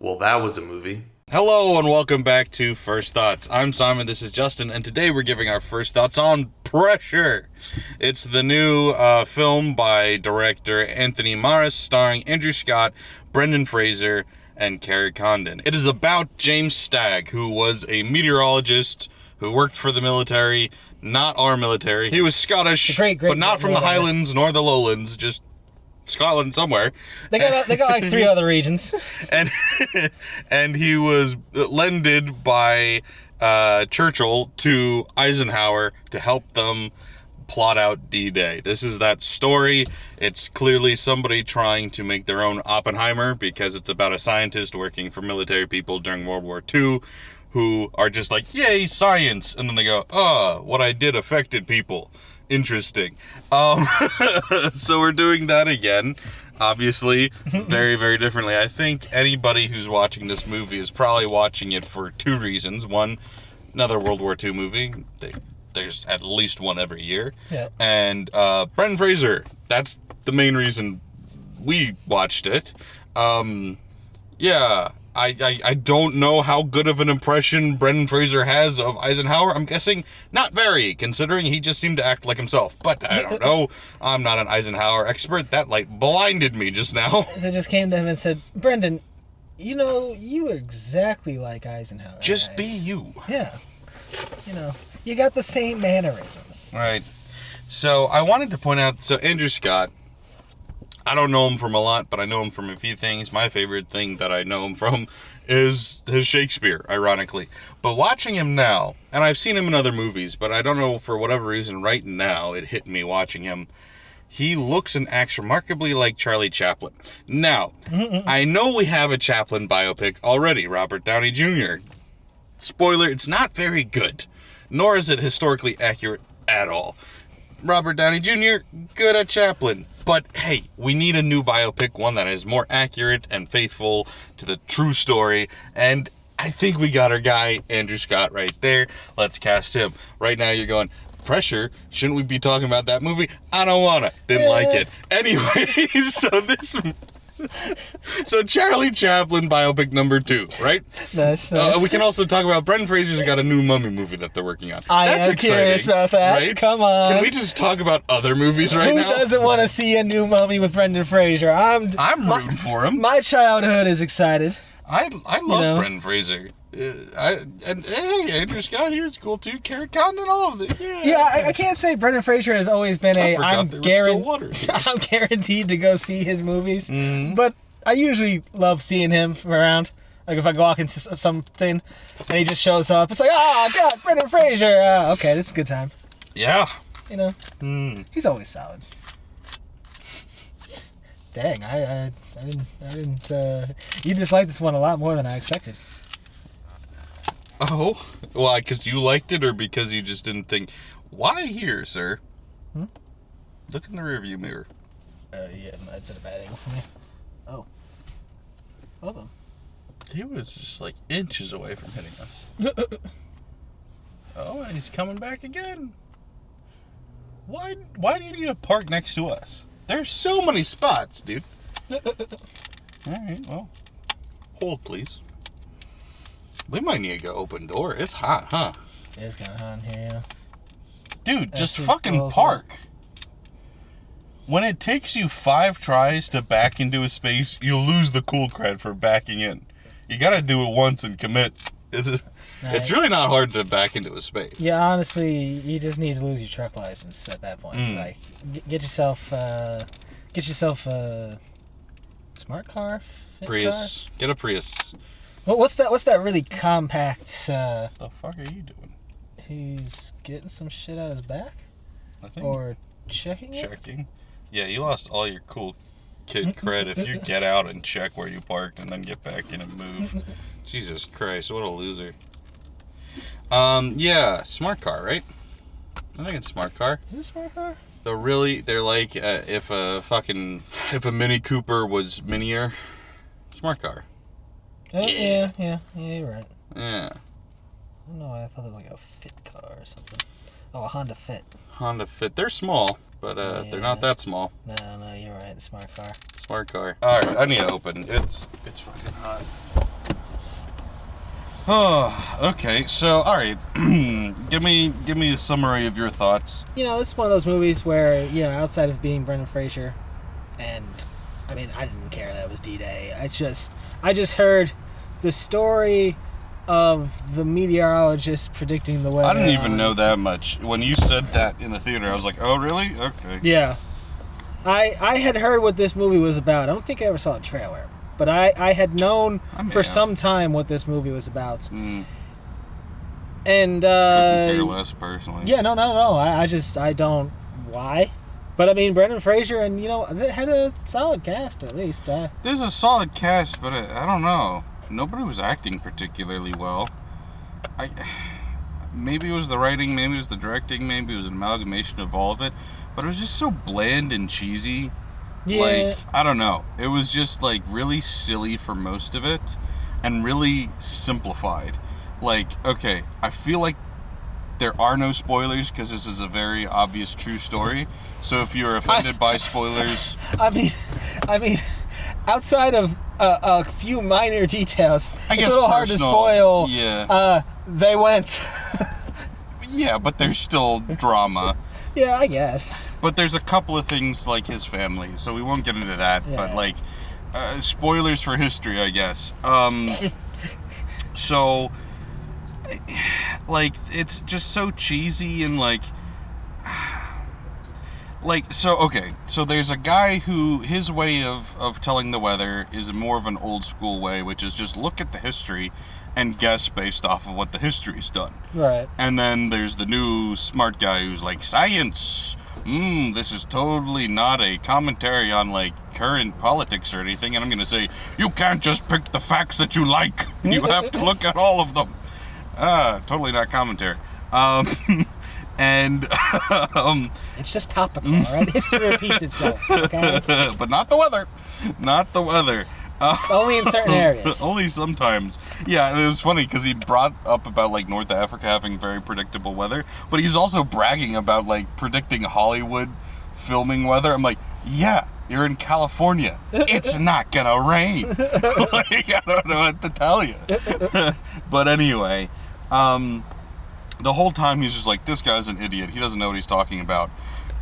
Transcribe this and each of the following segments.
Well, that was a movie. Hello and welcome back to First Thoughts. I'm Simon, this is Justin, and today we're giving our first thoughts on Pressure. It's the new film by director Anthony Maras, starring Andrew Scott, Brendan Fraser, and Kerry Condon. It is about James Stagg, who was a meteorologist who worked for the military, not our military. He was Scottish, but not from the Highlands nor the Lowlands, just Scotland somewhere. They got like three other regions. And and he was lended by Churchill to Eisenhower to help them plot out D-Day. This is that story. It's clearly somebody trying to make their own Oppenheimer because it's about a scientist working for military people during World War II who are just like, yay, science. And then they go, oh, what I did affected people. Interesting. So we're doing that again. Obviously, very, very differently. I think anybody who's watching this movie is probably watching it for two reasons. One, another World War II movie. There's at least one every year. Yeah. And Brendan Fraser. That's the main reason we watched it. Yeah. I don't know how good of an impression Brendan Fraser has of Eisenhower. I'm guessing not very, considering he just seemed to act like himself. But I don't know. I'm not an Eisenhower expert. That light blinded me just now. They just came to him and said, Brendan, you are exactly like Eisenhower. Just be you. Yeah. You got the same mannerisms. Right. So I wanted to point out, Andrew Scott, I don't know him from a lot, but I know him from a few things. My favorite thing that I know him from is his Shakespeare, ironically. But watching him now, and I've seen him in other movies, but I don't know, for whatever reason, right now, it hit me watching him. He looks and acts remarkably like Charlie Chaplin. Now, I know we have a Chaplin biopic already, Robert Downey Jr. Spoiler, it's not very good, nor is it historically accurate at all. Robert Downey Jr., good at Chaplin. But hey, we need a new biopic, one that is more accurate and faithful to the true story. And I think we got our guy, Andrew Scott, right there. Let's cast him. Right now you're going, Pressure? Shouldn't we be talking about that movie? I don't wanna. Didn't like it. Anyways, so Charlie Chaplin biopic number 2, right? Nice. We can also talk about Brendan Fraser's got a new Mummy movie that they're working on. I'm curious about that. Right? Come on. Can we just talk about other movies right now? Who doesn't want to see a new Mummy with Brendan Fraser? I'm rooting for him. My childhood is excited. I love Brendan Fraser. And hey, Andrew Scott, he was cool too. Kerry Condon, all of it. Yeah, I can't say Brendan Fraser has always been I'm guaranteed to go see his movies. Mm-hmm. But I usually love seeing him around. Like if I go walk into something and he just shows up, it's like, oh God, Brendan Fraser. Okay, this is a good time. Yeah. He's always solid. Dang, I didn't. You disliked this one a lot more than I expected. Oh, why? Because you liked it, or because you just didn't think? Why here, sir? Look in the rearview mirror. Yeah, that's at a bad angle for me. Oh, hold on. He was just like inches away from hitting us. Oh, and he's coming back again. Why do you need to park next to us? There's so many spots, dude. All right, well, hold, please. We might need to go open door. It's hot, huh? It's kind of hot in here, yeah. Dude, just fucking park. When it takes you 5 tries to back into a space, you lose the cool cred for backing in. You gotta do it once and commit. It's really not hard to back into a space. Yeah, honestly, you just need to lose your truck license at that point. It's like, get yourself a smart car, Prius. car? Get a Prius. What's that really compact? The fuck are you doing? He's getting some shit out his back, Nothing. or checking. Yeah, you lost all your cool kid cred if you get out and check where you parked and then get back in and move. Jesus Christ, what a loser. Yeah, smart car, right? I think it's smart car. Is it a smart car? They're like if a Mini Cooper was minier. Smart car. Yeah, you're right. Yeah. I don't know why I thought it was like a Fit car or something. Oh, a Honda Fit. Honda Fit. They're small, but they're not that small. No, you're right. Smart car. Smart car. All right, I need to open. It's fucking hot. Oh, okay. So, all right. give me a summary of your thoughts. You know, this is one of those movies where, you know, outside of being Brendan Fraser, and I mean, I didn't care that it was D-Day. I just heard the story of the meteorologist predicting the weather. I didn't even know that much. When you said that in the theater, I was like, oh, really? Okay. Yeah. I had heard what this movie was about. I don't think I ever saw a trailer. But I had known for some time what this movie was about. Mm. And, couldn't care less, personally. Yeah, no. I don't... Why? But, I mean, Brendan Fraser and, you know, they had a solid cast, at least. There's a solid cast, but I don't know. Nobody was acting particularly well. Maybe it was the writing, maybe it was the directing, maybe it was an amalgamation of all of it. But it was just so bland and cheesy. Yeah. Like, I don't know. It was just, like, really silly for most of it. And really simplified. Like, okay, I feel like there are no spoilers because this is a very obvious true story. So if you're offended by spoilers... I mean, outside of a few minor details, it's a little hard to spoil. Yeah. They went... Yeah, but there's still drama. Yeah, I guess. But there's a couple of things like his family, so we won't get into that. Yeah. But, like, spoilers for history, I guess. So, like, it's just so cheesy and, like, okay, so there's a guy who, his way of telling the weather is more of an old school way, which is just look at the history and guess based off of what the history's done. Right. And then there's the new smart guy who's like, science! This is totally not a commentary on, like, current politics or anything. And I'm going to say, you can't just pick the facts that you like. You have to look at all of them. Totally not commentary. And it's just topical, all right? History repeats itself, okay? But not the weather. Not the weather. Only in certain areas. Only sometimes. Yeah, and it was funny because he brought up about, like, North Africa having very predictable weather, but he was also bragging about, like, predicting Hollywood filming weather. I'm like, yeah, you're in California. It's not gonna rain. Like, I don't know what to tell you. But anyway, the whole time he's just like, this guy's an idiot. He doesn't know what he's talking about.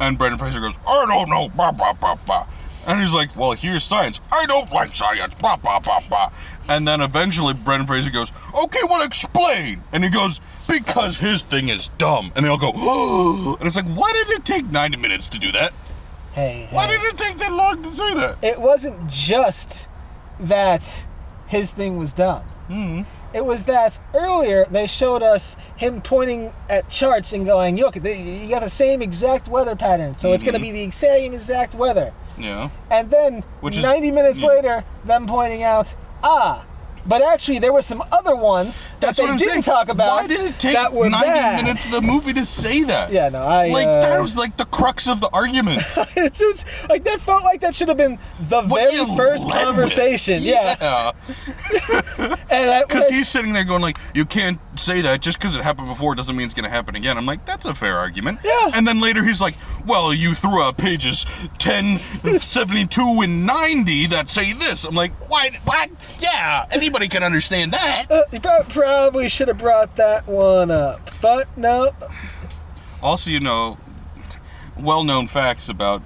And Brendan Fraser goes, I don't know, bah, bah, bah, bah. And he's like, well, here's science. I don't like science, bah, bah, bah, bah. And then eventually Brendan Fraser goes, okay, well, explain. And he goes, because his thing is dumb. And they all go, oh. And it's like, why did it take 90 minutes to do that? Hey. Why did it take that long to say that? It wasn't just that his thing was dumb. Mm-hmm. It was that earlier they showed us him pointing at charts and going, look, you got the same exact weather pattern, so it's going to be the same exact weather. Yeah. And then 90 minutes later, them pointing out, but actually there were some other ones that they didn't talk about. Why did it take that were 90 bad. minutes of the movie to say that? Yeah, no, that was like the crux of the argument. It's like that felt like that should have been the very first conversation. Yeah. And because he's sitting there going like, you can't say that just because it happened before doesn't mean it's going to happen again. I'm like, that's a fair argument. Yeah. And then later he's like, well, you threw out pages 10, 72, and 90 that say this. I'm like, what? Yeah, anybody can understand that. You probably should have brought that one up, but no. Also, you know, well-known facts about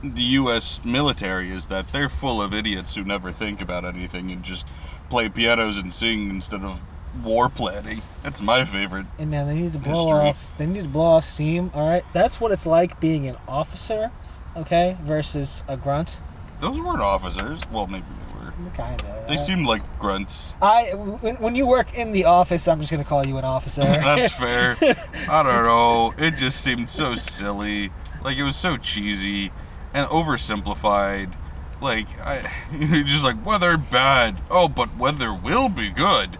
the U.S. military is that they're full of idiots who never think about anything and just play pianos and sing instead of war planning. That's my favorite. And man, they need to blow history. off. They need to blow off steam. All right, that's what it's like being an officer, okay, versus a grunt. Those weren't officers. Well, maybe they were. Kinda. They seemed like grunts. When you work in the office, I'm just gonna call you an officer. That's fair. I don't know. It just seemed so silly. Like, it was so cheesy and oversimplified. Like, you're just like, weather bad. Oh, but weather will be good.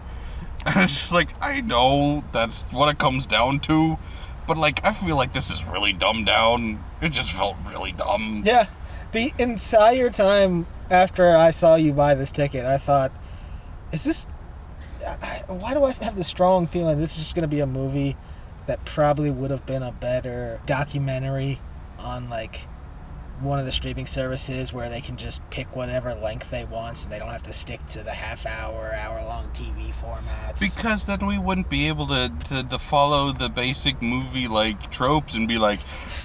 And it's just like, I know that's what it comes down to, but, like, I feel like this is really dumbed down. It just felt really dumb. Yeah. The entire time after I saw you buy this ticket, I thought, is this... Why do I have the strong feeling this is just going to be a movie that probably would have been a better documentary on, like, one of the streaming services where they can just pick whatever length they want and they don't have to stick to the hour-long TV formats. Because then we wouldn't be able to follow the basic movie like tropes and be like,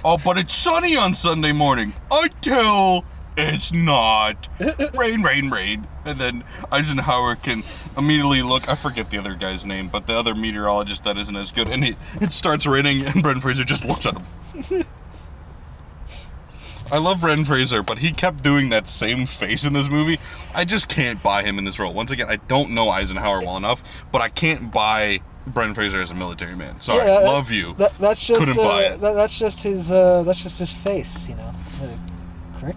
oh, but it's sunny on Sunday morning until it's not. Rain, rain, rain. And then Eisenhower can immediately look, I forget the other guy's name, but the other meteorologist that isn't as good, and it starts raining and Brendan Fraser just looks at him. I love Brendan Fraser, but he kept doing that same face in this movie. I just can't buy him in this role. Once again, I don't know Eisenhower well enough, but I can't buy Brendan Fraser as a military man. Sorry, love you. That's just couldn't buy it. That's just his face, you know. Crick.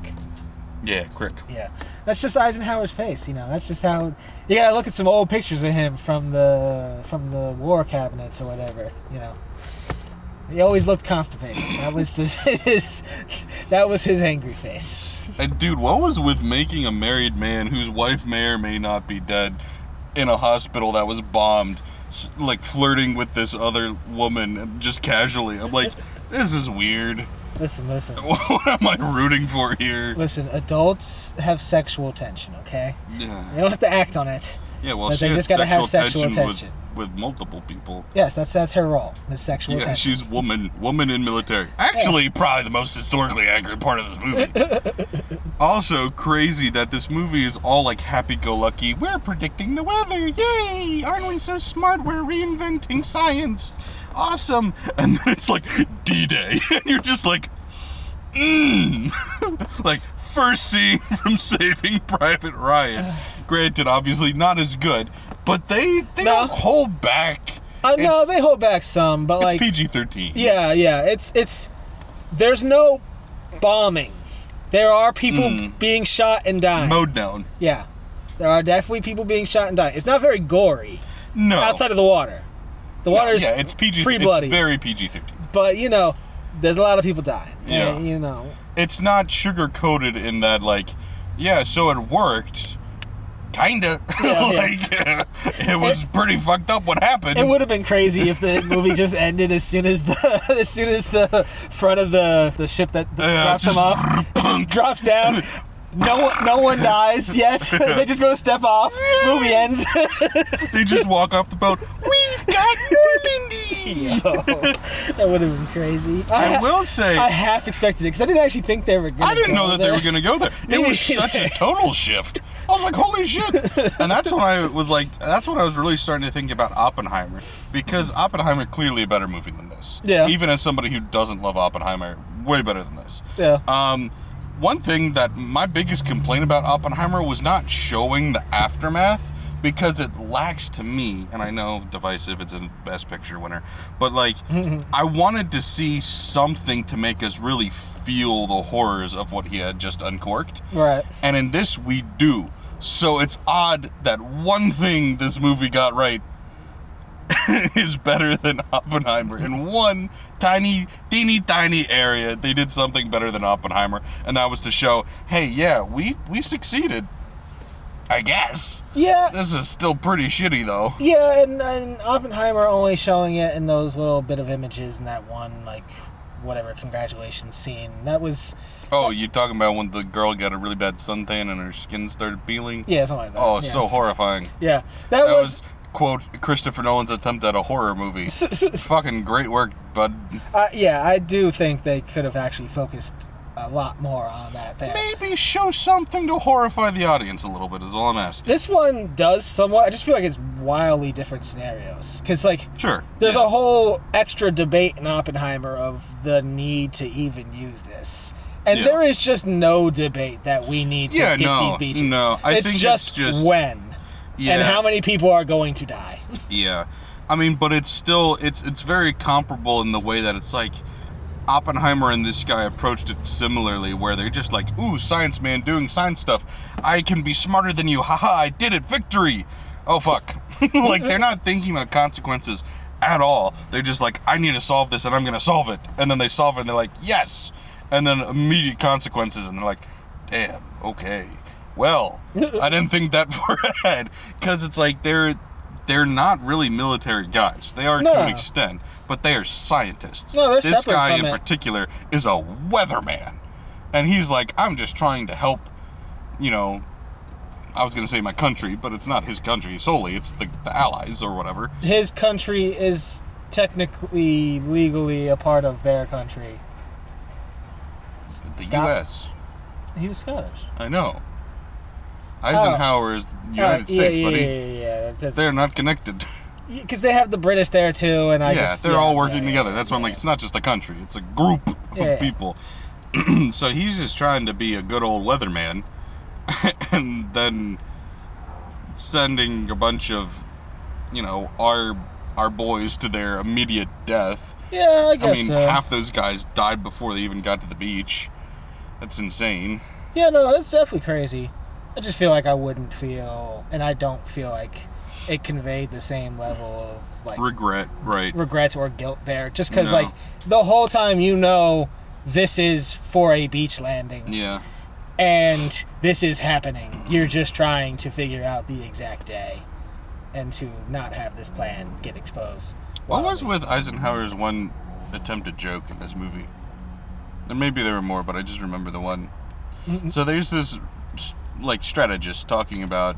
Yeah, Crick. Yeah, that's just Eisenhower's face, you know. That's just how you gotta look at some old pictures of him from the war cabinets or whatever, you know. He always looked constipated. That was just his angry face. And dude, what was with making a married man whose wife may or may not be dead in a hospital that was bombed, like flirting with this other woman just casually? I'm like, this is weird. Listen. What am I rooting for here? Listen, adults have sexual tension, okay? Yeah. They don't have to act on it. Yeah, well, but she they had just gotta have sexual tension tension. with multiple people. Yes, that's her role. Is sexual Yeah, tension. she's woman in military. Actually, probably the most historically accurate part of this movie. Also, crazy that this movie is all like happy-go-lucky. We're predicting the weather. Yay! Aren't we so smart? We're reinventing science. Awesome. And then it's like D-Day, and you're just like, like first scene from Saving Private Ryan. Granted, obviously not as good, but they don't hold back. No, they hold back some, but like PG-13. Yeah. It's there's no bombing. There are people being shot and dying. Mowed down. Yeah, there are definitely people being shot and dying. It's not very gory. No. Outside of the water, the water's it's PG. Pretty bloody. It's very PG-13. But you know, there's a lot of people dying. Yeah. And, you know, it's not sugar-coated in that, like, yeah, so it worked. Kinda. It was pretty fucked up what happened. It would have been crazy if the movie just ended as soon as the front of the ship that drops them off just drops down. No one dies yet. They just go to step off. Movie ends. They just walk off the boat. We've got Normandy. That would have been crazy. I will say, I half expected it because I didn't actually think they were going to I didn't know that they were going to go there. It was such a tonal shift. I was like, holy shit. And that's when I was really starting to think about Oppenheimer, because Oppenheimer clearly a better movie than this. Yeah. Even as somebody who doesn't love Oppenheimer, way better than this. Yeah. One thing that my biggest complaint about Oppenheimer was not showing the aftermath, because it lacks, to me, and I know divisive, it's a Best Picture winner, but like, I wanted to see something to make us really feel the horrors of what he had just uncorked. Right. And in this, we do. So it's odd that one thing this movie got right is better than Oppenheimer. In one teeny tiny area, they did something better than Oppenheimer, and that was to show, hey, yeah, we succeeded, I guess. Yeah. This is still pretty shitty, though. Yeah, and Oppenheimer only showing it in those little bit of images in that one, like, whatever, congratulations scene. That was... Oh, you talking about when the girl got a really bad suntan and her skin started peeling? Yeah, something like that. Oh, yeah. so horrifying. Yeah. That was quote, Christopher Nolan's attempt at a horror movie. Fucking great work, bud. Yeah, I do think they could have actually focused a lot more on that there. Maybe show something to horrify the audience a little bit is all I'm asking. This one does somewhat. I just feel like it's wildly different scenarios. Because, like, sure, there's a whole extra debate in Oppenheimer of the need to even use this. And there is just no debate that we need to get these beaches. No, it's just when. Yeah. And how many people are going to die. Yeah. I mean, but it's still, it's very comparable in the way that it's like, Oppenheimer and this guy approached it similarly, where they're just like, ooh, science man doing science stuff. I can be smarter than you. Haha, I did it. Victory. Oh, fuck. Like, they're not thinking about consequences at all. They're just like, I need to solve this, and I'm going to solve it. And then they solve it, and they're like, yes. And then immediate consequences, and they're like, damn, okay. Well, I didn't think that far ahead. Because it's like, they're not really military guys. They are to an extent, but they are scientists. No, they're this separate guy from in it. particular is a weatherman. And he's like, I'm just trying to help, you know, I was going to say my country, but it's not his country solely. It's the Allies or whatever. His country is technically, legally a part of their country. The Scott- U.S. He was Scottish. I know. Eisenhower is the United States, buddy. Yeah. They're not connected. Because they have the British there too, and They're all working together. That's why I'm like, it's not just a country; it's a group of people. So he's just trying to be a good old weatherman, and then sending a bunch of, you know, our boys to their immediate death. Yeah, I guess. I mean, half those guys died before they even got to the beach. That's insane. Yeah, no, that's definitely crazy. I just feel like I wouldn't feel, and I don't feel like it conveyed the same level of like regrets or guilt there. Just because, like, the whole time you know this is for a beach landing. Yeah. And this is happening. You're just trying to figure out the exact day, and to not have this plan get exposed. What was with Eisenhower's one attempted joke in this movie? And maybe there were more, but I just remember the one. So there's this, like, strategist talking about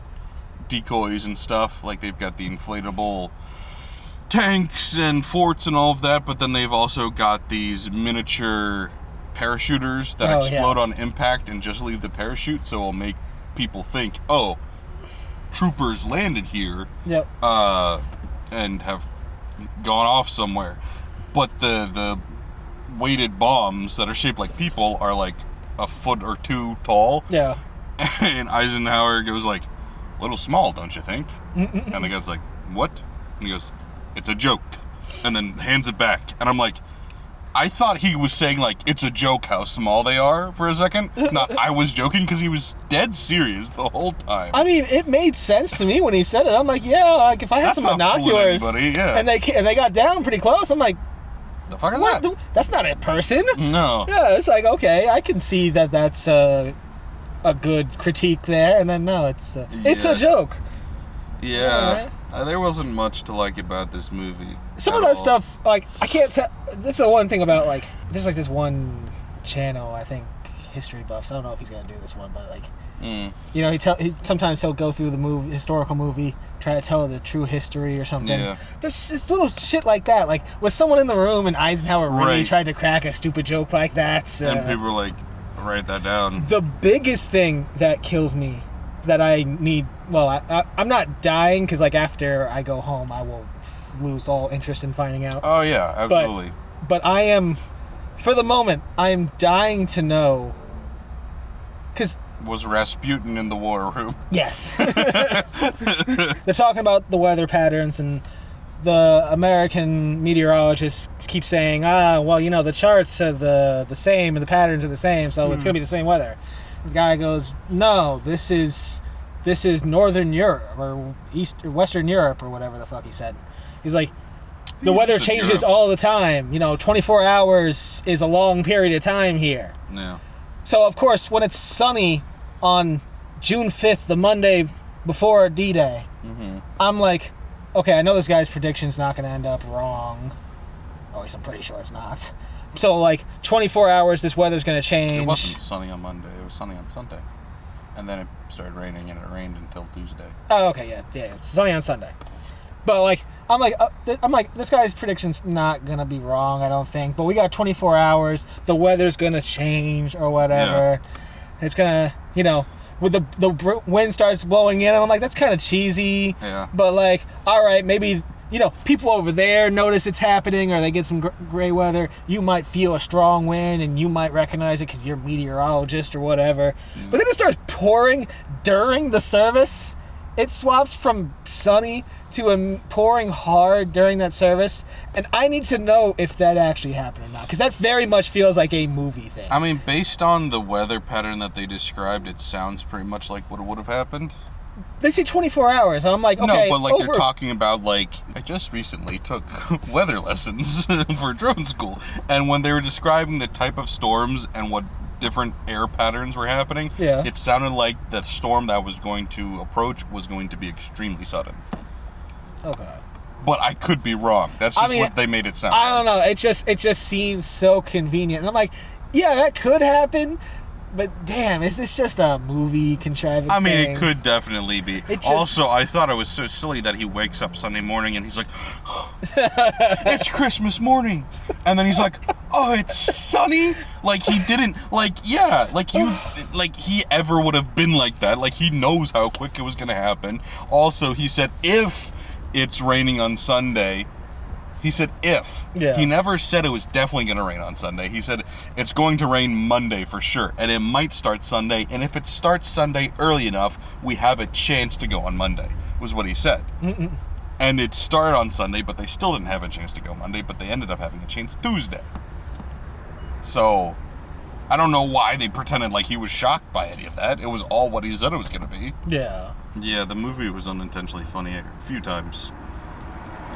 decoys and stuff. Like, they've got the inflatable tanks and forts and all of that, but then they've also got these miniature parachuters that explode on impact and just leave the parachute, so it'll make people think, oh, troopers landed here. Yep. And have gone off somewhere. But the weighted bombs that are shaped like people are like a foot or two tall. Yeah. And Eisenhower goes like, a little small, don't you think? And the guy's like, what? And he goes, it's a joke. And then hands it back. And I'm like, I thought he was saying, like, it's a joke how small they are for a second. Not I was joking, because he was dead serious the whole time. I mean, it made sense to me when he said it. I'm like, yeah, like, if I had some binoculars and they got down pretty close, I'm like, the fuck is what? that? That's not a person. No. Yeah, it's like, okay, I can see that that's a good critique there. And then, no, it's a joke. Yeah. There wasn't much to like about this movie. Some of that stuff, like, I can't tell. This is the one thing about, like, there's like this one channel, I think, History Buffs. I don't know if he's gonna do this one, but like, you know, sometimes he'll go through the historical movie, try to tell the true history or something. Yeah. There's it's little shit like that. Like, was someone in the room and Eisenhower really tried to crack a stupid joke like that? And people were like, write that down. The biggest thing that kills me, that I need, well, I'm not dying, because, like, after I go home, I will lose all interest in finding out. Oh, yeah, absolutely. But I am, for the moment, I am dying to know, because... Was Rasputin in the war room? Yes. They're talking about the weather patterns, and the American meteorologists keep saying, well, you know, the charts are the same, and the patterns are the same, so it's going to be the same weather. The guy goes, no, this is Northern Europe or Western Europe or whatever the fuck he said. He's like, the weather changes all the time. You know, 24 hours is a long period of time here. Yeah. So, of course, when it's sunny on June 5th, the Monday before D-Day, I'm like, okay, I know this guy's prediction's not going to end up wrong. Or at least I'm pretty sure it's not. So, like, 24 hours, this weather's going to change. It wasn't sunny on Monday. It was sunny on Sunday. And then it started raining, and it rained until Tuesday. Oh, okay, yeah. It's sunny on Sunday. But, like, I'm like, this guy's prediction's not going to be wrong, I don't think. But we got 24 hours. The weather's going to change or whatever. Yeah. It's going to, you know, with the wind starts blowing in, and I'm like, that's kind of cheesy. Yeah. But, like, all right, maybe... You know, people over there notice it's happening, or they get some gray weather. You might feel a strong wind, and you might recognize it because you're a meteorologist or whatever. But then it starts pouring during the service. It swaps from sunny to pouring hard during that service. And I need to know if that actually happened or not, because that very much feels like a movie thing. I mean, based on the weather pattern that they described, it sounds pretty much like what would have happened. They say 24 hours, and I'm like, okay. No, but like they're talking about, like, I just recently took weather lessons for drone school, and when they were describing the type of storms and what different air patterns were happening, it sounded like the storm that was going to approach was going to be extremely sudden. Okay. But I could be wrong. That's just what they made it sound I don't know. It just seems so convenient. And I'm like, yeah, that could happen, But damn, is this just a movie contrivance I mean, thing? it could definitely be. It just- Also, I thought it was so silly that he wakes up Sunday morning and he's like, it's Christmas morning. And then he's like, oh, it's sunny? Like, he didn't, like, yeah, like, he ever would have been like that. Like, he knows how quick it was going to happen. Also, he said, if it's raining on Sunday, he said if. Yeah. He never said it was definitely going to rain on Sunday. He said it's going to rain Monday for sure. And it might start Sunday. And if it starts Sunday early enough, we have a chance to go on Monday, was what he said. Mm-mm. And it started on Sunday, but they still didn't have a chance to go Monday. But they ended up having a chance Tuesday. So, I don't know why they pretended like he was shocked by any of that. It was all what he said it was going to be. Yeah. Yeah, the movie was unintentionally funny a few times.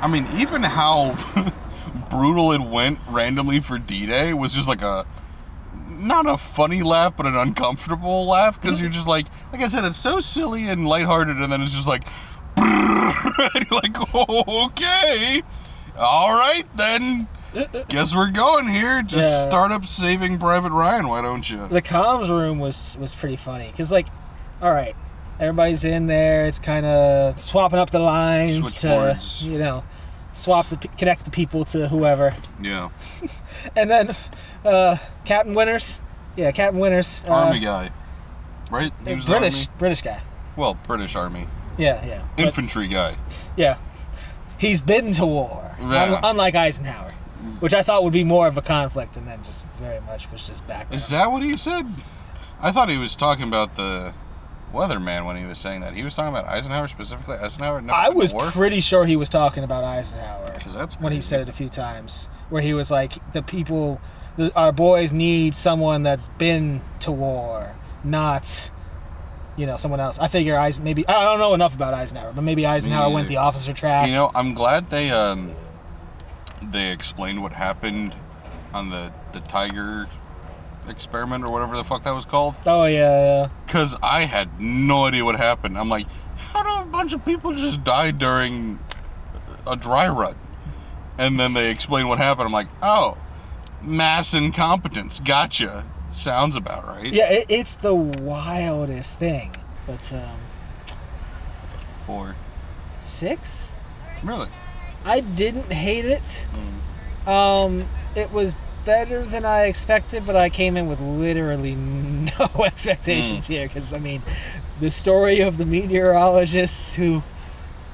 I mean, even how brutal it went randomly for D-Day was just like not a funny laugh, but an uncomfortable laugh, because you're just like I said, it's so silly and lighthearted, and then it's just like, and you're like, okay, all right then, guess we're going here. Just start up Saving Private Ryan, why don't you? The comms room was pretty funny, because, like, all right, everybody's in there. It's kind of swapping up the lines to, Switchboards. connect the people to whoever. Yeah. And then Captain Winters. Yeah, Captain Winters. Army guy, right? He was the Army? British guy. Well, British Army. Yeah. But, Infantry guy. yeah. He's been to war, Yeah. unlike Eisenhower, which I thought would be more of a conflict, and then just very much was just background. Is that what he said? I thought he was talking about the weatherman when he was saying that. He was talking about Eisenhower specifically. Eisenhower never I went to was war? pretty sure he was talking about Eisenhower 'Cause that's when he crazy. said it a few times, where he was like, our boys need someone that's been to war, not, someone else. I figure I don't know enough about Eisenhower, but maybe Eisenhower went the officer track. I'm glad they explained what happened on the Tiger experiment or whatever the fuck that was called. Oh, yeah. Because I had no idea what happened. I'm like, how do a bunch of people just die during a dry run? And then they explain what happened. I'm like, oh, mass incompetence. Gotcha. Sounds about right. Yeah, it's the wildest thing. But, 4. 6? Really? I didn't hate it. Mm. It was better than I expected, but I came in with literally no expectations here, because, the story of the meteorologists who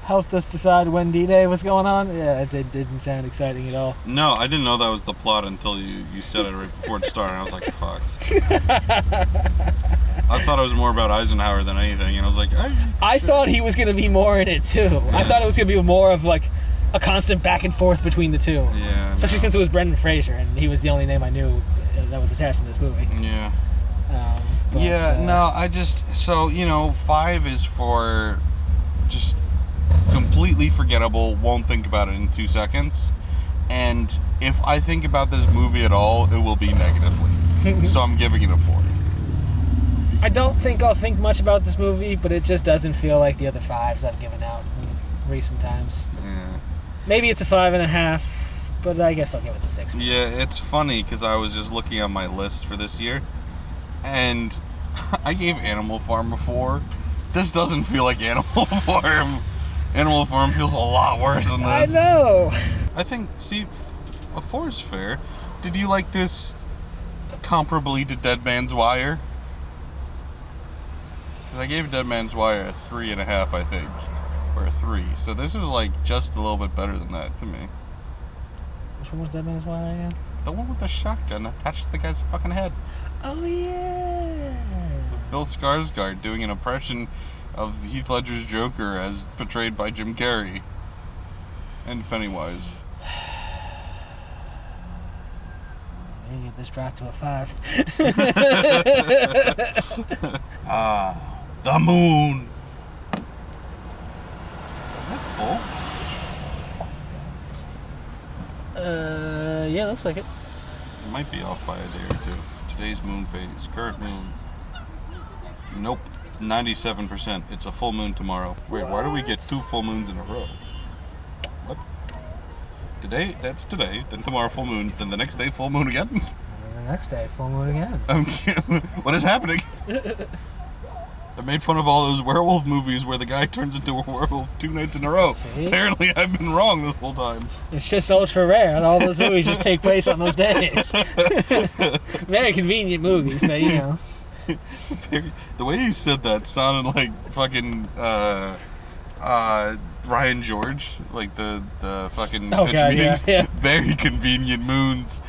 helped us decide when D-Day was going on, it didn't sound exciting at all. No, I didn't know that was the plot until you said it right before it started. And I was like, fuck. I thought it was more about Eisenhower than anything, and I was like, I thought he was going to be more in it, too. Yeah. I thought it was going to be more of, like, a constant back and forth between the two. Yeah. Especially since it was Brendan Fraser, and he was the only name I knew that was attached to this movie. Yeah. But, I just, 5 is for just completely forgettable, won't think about it in 2 seconds. And if I think about this movie at all, it will be negatively. So I'm giving it a 4. I don't think I'll think much about this movie, but it just doesn't feel like the other 5s I've given out in recent times. Yeah. Maybe it's a 5.5, but I guess I'll give it a 6. Yeah, it's funny because I was just looking at my list for this year, and I gave Animal Farm a 4. This doesn't feel like Animal Farm. Animal Farm feels a lot worse than I this. know! I think, a 4 is fair. Did you like this comparably to Dead Man's Wire? Because I gave Dead Man's Wire a 3.5, I think. Or a 3. So this is like just a little bit better than that to me. Which one was Dead Man's Wire again? The one with the shotgun attached to the guy's fucking head. Oh, yeah! Bill Skarsgård doing an impression of Heath Ledger's Joker as portrayed by Jim Carrey. And Pennywise. Maybe get this dropped to a 5. The moon. Is that full? Yeah, looks like it. It might be off by a day or two. Today's moon phase. Current moon. Nope. 97%. It's a full moon tomorrow. Wait, why do we get 2 full moons in a row? What? Today, that's today. Then tomorrow full moon. Then the next day full moon again? the next day, full moon again. What is happening? I made fun of all those werewolf movies where the guy turns into a werewolf 2 nights in a row. See? Apparently, I've been wrong this whole time. It's just ultra rare, and all those movies just take place on those days. Very convenient movies, but you know. The way you said that sounded like fucking Ryan George, like the fucking pitch meetings. Yeah. Very convenient moons.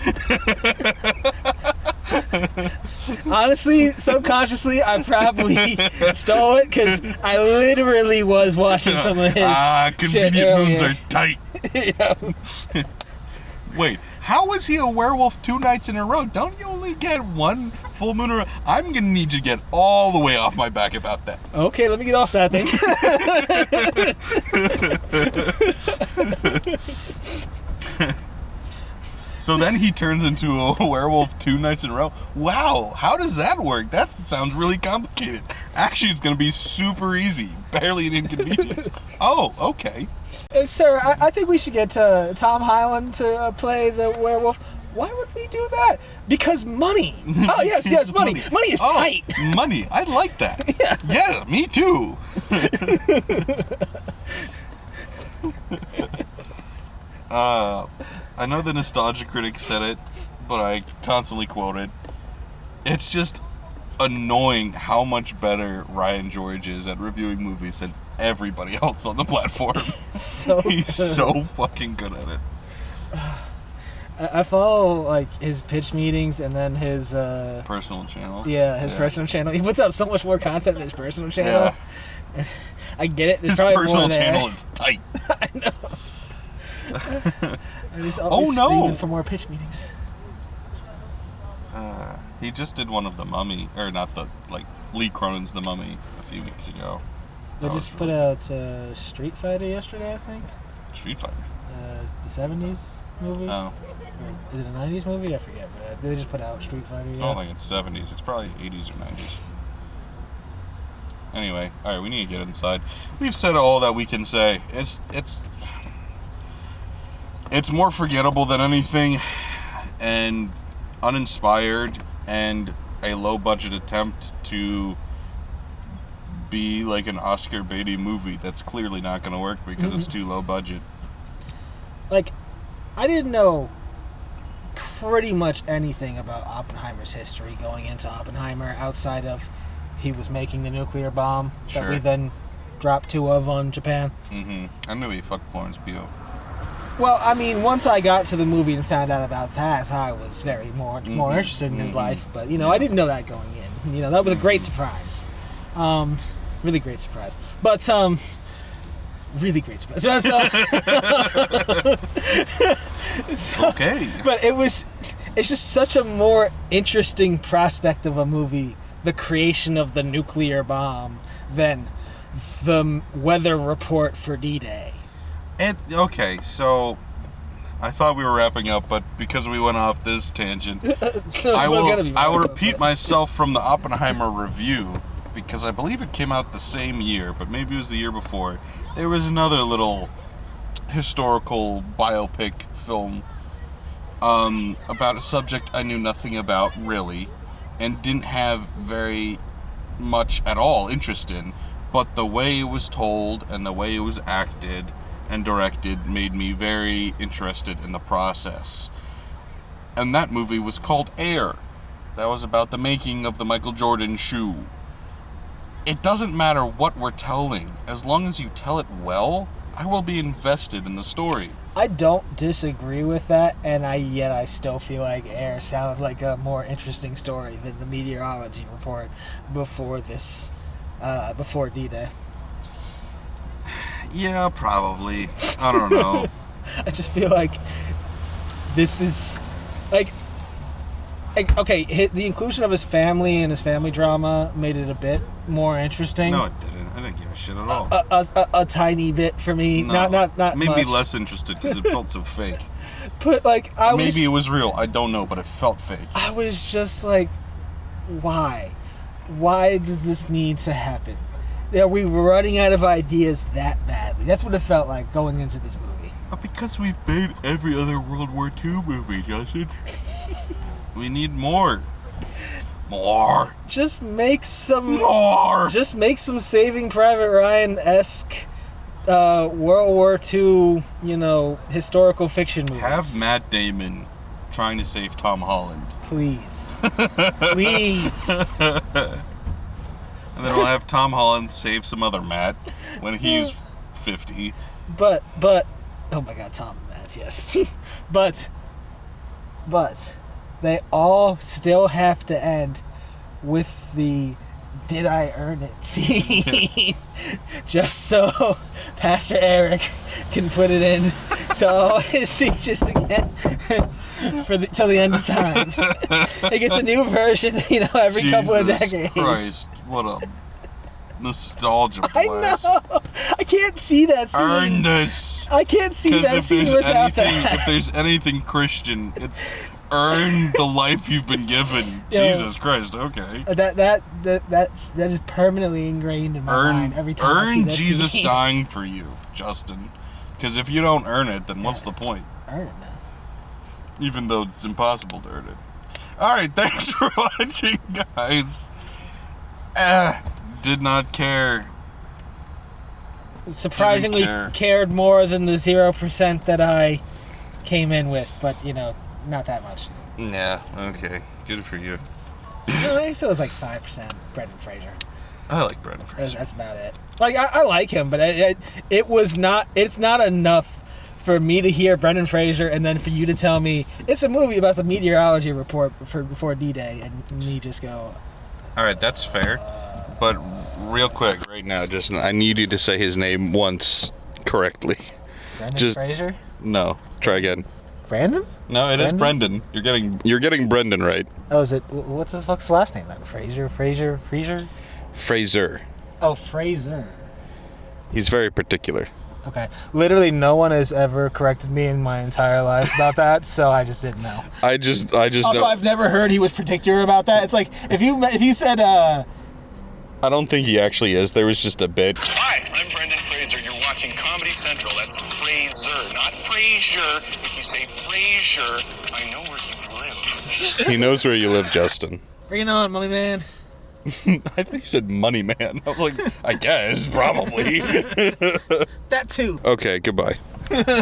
Honestly, subconsciously, I probably stole it because I literally was watching some of his shit convenient moons earlier. are tight. Yeah. Wait, how is he a werewolf 2 nights in a row? Don't you only get 1 full moon? I'm gonna need you to get all the way off my back about that. Okay, let me get off that thing. So then he turns into a werewolf 2 nights in a row. Wow, how does that work? That sounds really complicated. Actually, it's going to be super easy. Barely an inconvenience. Oh, okay. Sir, I think we should get Tom Highland to play the werewolf. Why would we do that? Because money. Oh, yes, money. Money is tight. Money. I like that. Yeah, me too. I know the Nostalgia Critic said it, but I constantly quote it. It's just annoying how much better Ryan George is at reviewing movies than everybody else on the platform. He's so fucking good at it. I follow like his pitch meetings and then his personal channel. Yeah, his personal channel. He puts out so much more content in his personal channel. Yeah. I get it. There's his probably personal more there. channel is tight. I know. He's always screaming for more pitch meetings. He just did one of The Mummy, or not the Lee Cronin's The Mummy a few weeks ago. They just put out Street Fighter yesterday, I think. Street Fighter. The 70s movie. Oh. Is it a 90s movie? I forget. But they just put out Street Fighter. Yeah. I don't think it's 70s. It's probably 80s or 90s. Anyway, all right, we need to get inside. We've said all that we can say. It's more forgettable than anything, and uninspired, and a low-budget attempt to be like an Oscar baity movie that's clearly not going to work because it's too low budget. Like, I didn't know pretty much anything about Oppenheimer's history going into Oppenheimer outside of he was making the nuclear bomb that we then dropped 2 of on Japan. I knew he fucked Florence Pugh. Well, I mean, once I got to the movie and found out about that, I was very more interested in his life. But, you know, I didn't know that going in. You know, that was a great surprise. Really great surprise. But, really great surprise. Okay. But it's just such a more interesting prospect of a movie, the creation of the nuclear bomb, than the weather report for D-Day. Okay, so I thought we were wrapping up, but because we went off this tangent, I will repeat myself from the Oppenheimer review, because I believe it came out the same year, but maybe it was the year before. There was another little historical biopic film about a subject I knew nothing about, really, and didn't have very much at all interest in, but the way it was told and the way it was acted and directed made me very interested in the process. And that movie was called Air. That was about the making of the Michael Jordan shoe. It doesn't matter what we're telling. As long as you tell it well, I will be invested in the story. I don't disagree with that, and yet I still feel like Air sounds like a more interesting story than the meteorology report before D-Day. Yeah, probably. I don't know. I just feel like this is okay, the inclusion of his family and his family drama made it a bit more interesting. No, it didn't. I didn't give a shit at all. A tiny bit for me. No, not made much. me less interested because it felt so fake. But maybe it was real. I don't know, but it felt fake. I was just like, why? Why does this need to happen? Are we running out of ideas that badly? That's what it felt like going into this movie. Because we've made every other World War II movie, Justin. We need more. More. Just make some More. Saving Private Ryan-esque World War II, historical fiction movies. Have Matt Damon trying to save Tom Holland. Please. Please. And then we'll have Tom Holland save some other Matt when he's 50. But, oh my god, Tom and Matt, yes. but, they all still have to end with the "Did I earn it?" scene, just so Pastor Eric can put it in to all his speeches again till the end of time. It gets a new version, every couple of decades. Jesus Christ, what a nostalgia I blast. know. I can't see that scene. Earn this. I can't see that scene without that. If there's anything Christian, it's earn the life you've been given. Yeah. Jesus Christ. Okay. That is permanently ingrained in my mind every time I see Earn that Jesus scene. dying for you, Justin. Because if you don't earn it, then what's the point? Earn it, man. Even though it's impossible to earn it. All right, thanks for watching, guys. Did not care. Surprisingly Didn't care. cared more than the 0% that I came in with, but not that much. Yeah. Okay. Good for you. I guess it was like 5% Brendan Fraser. I like Brendan Fraser. That's about it. Like I like him, but it's not enough for me to hear Brendan Fraser and then for you to tell me it's a movie about the meteorology report before D-Day and me just go. All right, that's fair. But real quick, right now, just I need you to say his name once correctly. Brendan Fraser? No, try again. Brandon? No, it is Brendan. You're getting Brendan right. Oh, is it? What's the fuck's the last name then? Fraser? Fraser. Oh, Fraser. He's very particular. Okay. Literally no one has ever corrected me in my entire life about that, so I just didn't know. I just Also, know. I've never heard he was particular about that. It's like if you said I don't think he actually is. There was just a bit. Hi, I'm Brendan Fraser. You're watching Comedy Central. That's Fraser, not Frasier. If you say Frasier, I know where you live. He knows where you live, Justin. bring it on, mummy man. I thought you said money man. I was like, I guess, probably. That too. Okay, goodbye.